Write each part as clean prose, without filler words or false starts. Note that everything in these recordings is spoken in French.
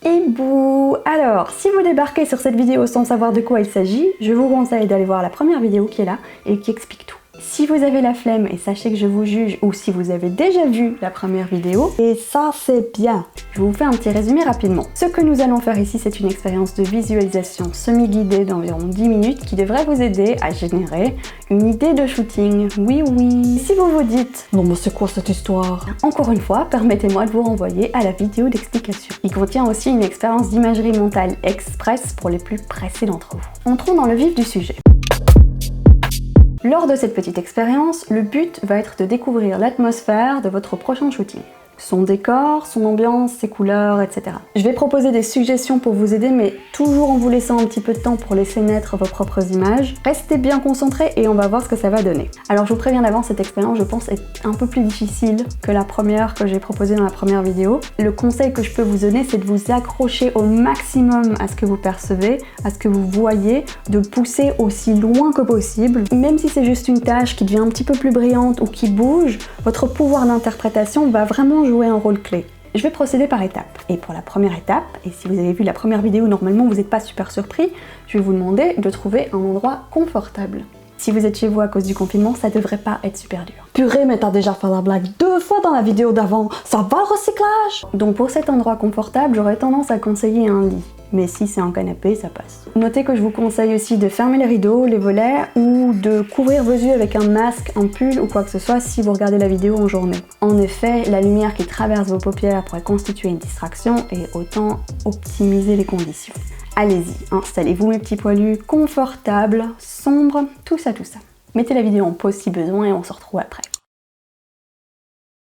Et bouh! Alors, si vous débarquez sur cette vidéo sans savoir de quoi il s'agit, je vous conseille d'aller voir la première vidéo qui est là et qui explique tout. Si vous avez la flemme et sachez que je vous juge, ou si vous avez déjà vu la première vidéo, et ça c'est bien. Je vous fais un petit résumé rapidement. Ce que nous allons faire ici, c'est une expérience de visualisation semi-guidée d'environ 10 minutes qui devrait vous aider à générer une idée de shooting. Oui, oui. Si vous vous dites « Non mais c'est quoi cette histoire ?» Encore une fois, permettez-moi de vous renvoyer à la vidéo d'explication. Il contient aussi une expérience d'imagerie mentale express pour les plus pressés d'entre vous. Entrons dans le vif du sujet. Lors de cette petite expérience, le but va être de découvrir l'atmosphère de votre prochain shooting. Son décor, son ambiance, ses couleurs, etc. Je vais proposer des suggestions pour vous aider, mais toujours en vous laissant un petit peu de temps pour laisser naître vos propres images. Restez bien concentrés et on va voir ce que ça va donner. Alors je vous préviens d'avance, cette expérience, je pense, est un peu plus difficile que la première que j'ai proposée dans la première vidéo. Le conseil que je peux vous donner, c'est de vous accrocher au maximum à ce que vous percevez, à ce que vous voyez, de pousser aussi loin que possible. Même si c'est juste une tâche qui devient un petit peu plus brillante ou qui bouge, votre pouvoir d'interprétation va vraiment jouer un rôle clé. Je vais procéder par étapes. Et pour la première étape, et si vous avez vu la première vidéo, normalement vous n'êtes pas super surpris, je vais vous demander de trouver un endroit confortable. Si vous êtes chez vous à cause du confinement, ça devrait pas être super dur. Purée, mais t'as déjà fait la blague 2 fois dans la vidéo d'avant, ça va le recyclage? Donc pour cet endroit confortable, j'aurais tendance à conseiller un lit. Mais si c'est en canapé, ça passe. Notez que je vous conseille aussi de fermer les rideaux, les volets, ou de couvrir vos yeux avec un masque, un pull ou quoi que ce soit si vous regardez la vidéo en journée. En effet, la lumière qui traverse vos paupières pourrait constituer une distraction et autant optimiser les conditions. Allez-y, installez-vous mes petits poilus, confortables, sombres, tout ça. Mettez la vidéo en pause si besoin et on se retrouve après.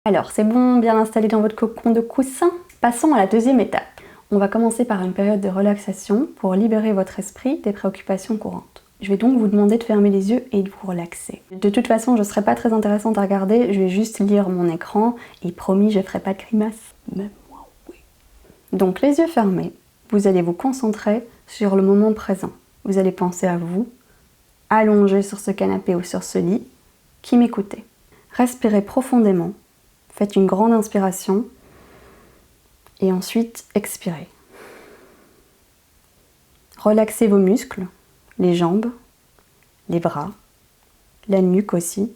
Alors, c'est bon, bien installé dans votre cocon de coussin? Passons à la deuxième étape. On va commencer par une période de relaxation pour libérer votre esprit des préoccupations courantes. Je vais donc vous demander de fermer les yeux et de vous relaxer. De toute façon, je ne serai pas très intéressante à regarder, je vais juste lire mon écran et promis, je ne ferai pas de grimace. Même moi, oui. Donc les yeux fermés, vous allez vous concentrer sur le moment présent. Vous allez penser à vous, allongé sur ce canapé ou sur ce lit, qui m'écoutez. Respirez profondément, faites une grande inspiration, et ensuite expirez. Relaxez vos muscles, les jambes, les bras, la nuque aussi.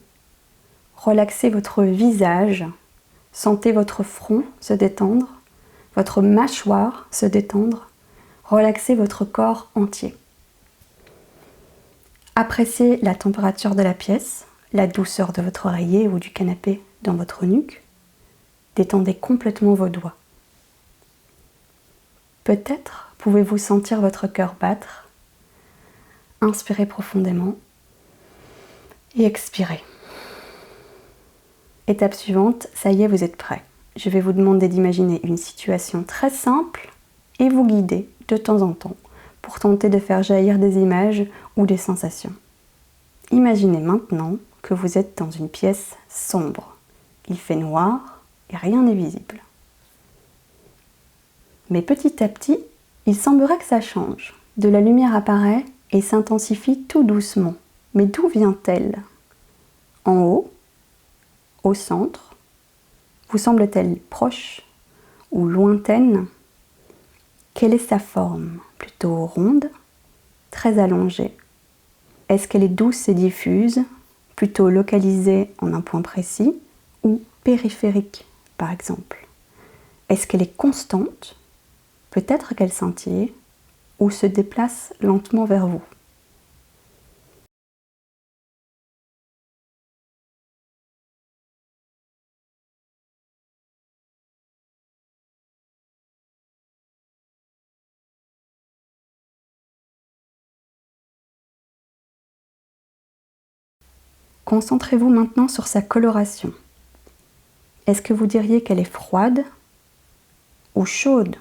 Relaxez votre visage, sentez votre front se détendre, votre mâchoire se détendre. Relaxez votre corps entier. Appréciez la température de la pièce, la douceur de votre oreiller ou du canapé dans votre nuque. Détendez complètement vos doigts. Peut-être pouvez-vous sentir votre cœur battre. Inspirez profondément et expirez. Étape suivante, ça y est, vous êtes prêt. Je vais vous demander d'imaginer une situation très simple et vous guider de temps en temps pour tenter de faire jaillir des images ou des sensations. Imaginez maintenant que vous êtes dans une pièce sombre. Il fait noir et rien n'est visible. Mais petit à petit, il semblerait que ça change. De la lumière apparaît et s'intensifie tout doucement. Mais d'où vient-elle? En haut? Au centre? Vous semble-t-elle proche ou lointaine? Quelle est sa forme? Plutôt ronde? Très allongée? Est-ce qu'elle est douce et diffuse? Plutôt localisée en un point précis? Ou périphérique, par exemple? Est-ce qu'elle est constante? Peut-être qu'elle scintille ou se déplace lentement vers vous. Concentrez-vous maintenant sur sa coloration. Est-ce que vous diriez qu'elle est froide ou chaude?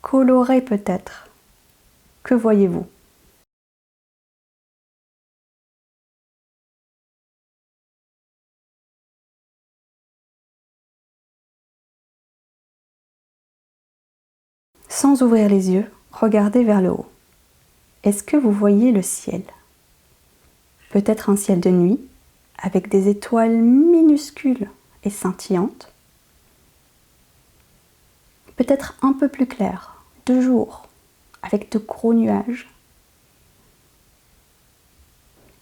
Colorée peut-être? Que voyez-vous? Sans ouvrir les yeux, regardez vers le haut. Est-ce que vous voyez le ciel? Peut-être un ciel de nuit, avec des étoiles minuscules et scintillantes. peut-être un peu plus clair, de jour, avec de gros nuages.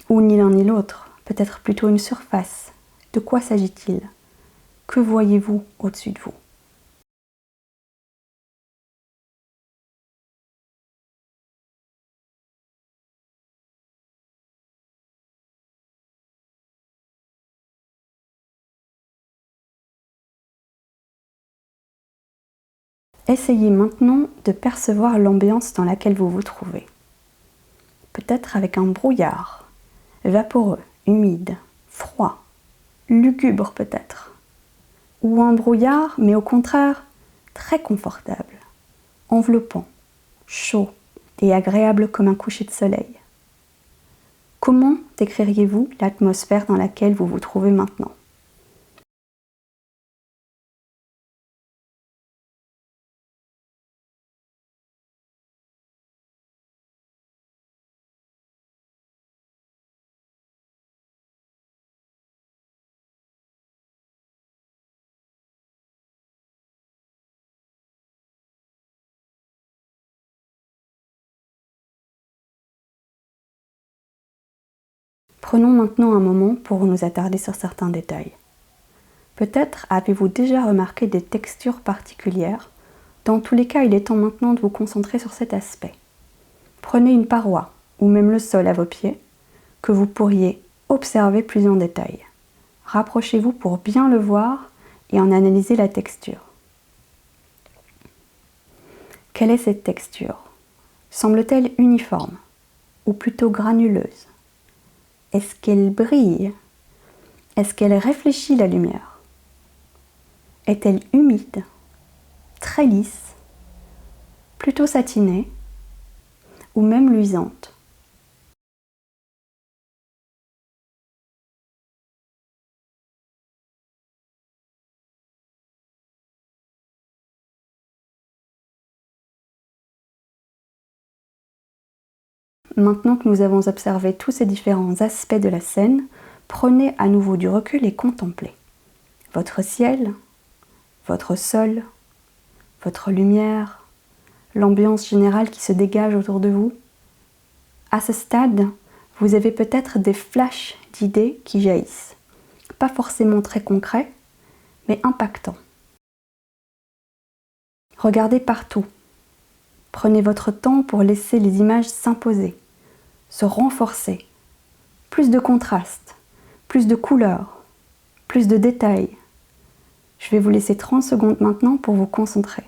Ou ni l'un ni l'autre, peut-être plutôt une surface. De quoi s'agit-il? Que voyez-vous au-dessus de vous? Essayez maintenant de percevoir l'ambiance dans laquelle vous vous trouvez. Peut-être avec un brouillard, vaporeux, humide, froid, lugubre peut-être. Ou un brouillard, mais au contraire, très confortable, enveloppant, chaud et agréable comme un coucher de soleil. Comment décririez-vous l'atmosphère dans laquelle vous vous trouvez maintenant? Prenons maintenant un moment pour nous attarder sur certains détails. Peut-être avez-vous déjà remarqué des textures particulières. Dans tous les cas, il est temps maintenant de vous concentrer sur cet aspect. Prenez une paroi ou même le sol à vos pieds que vous pourriez observer plus en détail. Rapprochez-vous pour bien le voir et en analyser la texture. Quelle est cette texture? Semble-t-elle uniforme ou plutôt granuleuse? Est-ce qu'elle brille? Est-ce qu'elle réfléchit la lumière? Est-elle humide? Très lisse? Plutôt satinée? Ou même luisante? Maintenant que nous avons observé tous ces différents aspects de la scène, prenez à nouveau du recul et contemplez. Votre ciel, votre sol, votre lumière, l'ambiance générale qui se dégage autour de vous. À ce stade, vous avez peut-être des flashs d'idées qui jaillissent. Pas forcément très concrets, mais impactants. Regardez partout. Prenez votre temps pour laisser les images s'imposer, se renforcer. Plus de contraste, plus de couleurs, plus de détails. Je vais vous laisser 30 secondes maintenant pour vous concentrer.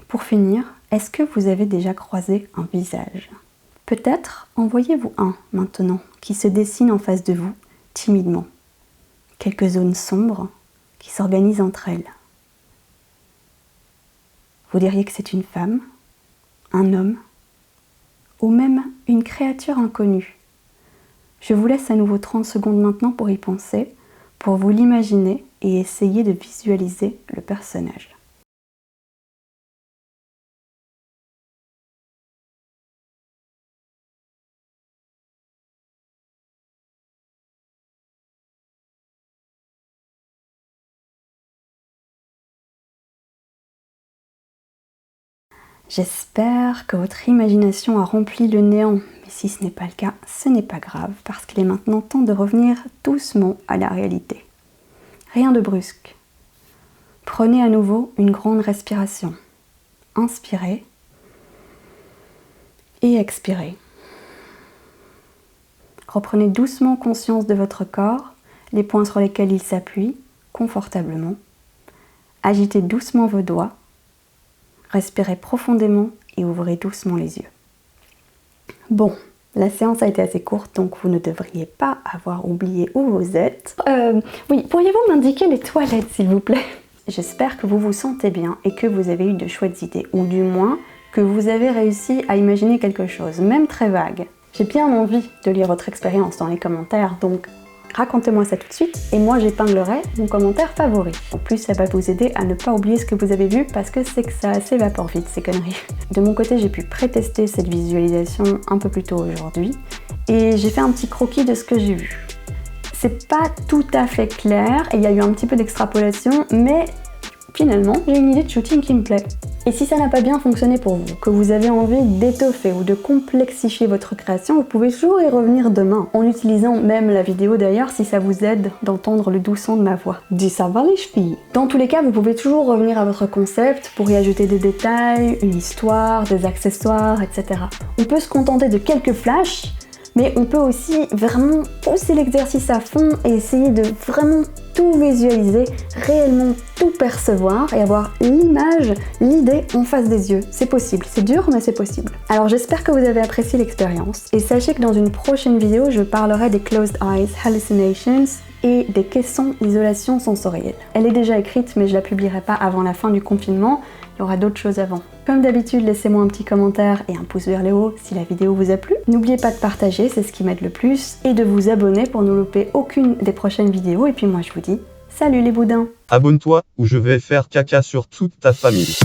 Pour finir, est-ce que vous avez déjà croisé un visage? Peut-être en voyez-vous un maintenant qui se dessine en face de vous, timidement. Quelques zones sombres qui s'organisent entre elles. Vous diriez que c'est une femme, un homme, ou même une créature inconnue. Je vous laisse à nouveau 30 secondes maintenant pour y penser, pour vous l'imaginer et essayer de visualiser le personnage. J'espère que votre imagination a rempli le néant, mais si ce n'est pas le cas, ce n'est pas grave, parce qu'il est maintenant temps de revenir doucement à la réalité. Rien de brusque. Prenez à nouveau une grande respiration. Inspirez et expirez. Reprenez doucement conscience de votre corps les points sur lesquels il s'appuie, confortablement. Agitez doucement vos doigts, respirez profondément et ouvrez doucement les yeux. Bon, la séance a été assez courte, donc vous ne devriez pas avoir oublié où vous êtes. Oui, pourriez-vous m'indiquer les toilettes, s'il vous plaît? J'espère que vous vous sentez bien et que vous avez eu de chouettes idées, ou du moins que vous avez réussi à imaginer quelque chose, même très vague. J'ai bien envie de lire votre expérience dans les commentaires, donc racontez-moi ça tout de suite et moi j'épinglerai mon commentaire favori. En plus, ça va vous aider à ne pas oublier ce que vous avez vu parce que c'est que ça s'évapore vite ces conneries. De mon côté, j'ai pu pré-tester cette visualisation un peu plus tôt aujourd'hui et j'ai fait un petit croquis de ce que j'ai vu. C'est pas tout à fait clair et il y a eu un petit peu d'extrapolation, mais finalement, j'ai une idée de shooting qui me plaît. Et si ça n'a pas bien fonctionné pour vous, que vous avez envie d'étoffer ou de complexifier votre création, vous pouvez toujours y revenir demain, en utilisant même la vidéo d'ailleurs si ça vous aide d'entendre le doux son de ma voix. Dis ça va les chevilles. Dans tous les cas, vous pouvez toujours revenir à votre concept pour y ajouter des détails, une histoire, des accessoires, etc. On peut se contenter de quelques flashs, mais on peut aussi vraiment pousser l'exercice à fond et essayer de vraiment tout visualiser, réellement tout percevoir et avoir l'image, l'idée en face des yeux. C'est possible, c'est dur mais c'est possible. Alors j'espère que vous avez apprécié l'expérience et sachez que dans une prochaine vidéo, je parlerai des Closed Eyes Hallucinations et des caissons d'isolation sensorielle. Elle est déjà écrite mais je la publierai pas avant la fin du confinement. Il y aura d'autres choses avant. Comme d'habitude, laissez-moi un petit commentaire et un pouce vers le haut si la vidéo vous a plu. N'oubliez pas de partager, c'est ce qui m'aide le plus, et de vous abonner pour ne louper aucune des prochaines vidéos. Et puis moi je vous dis, salut les boudins! Abonne-toi ou je vais faire caca sur toute ta famille.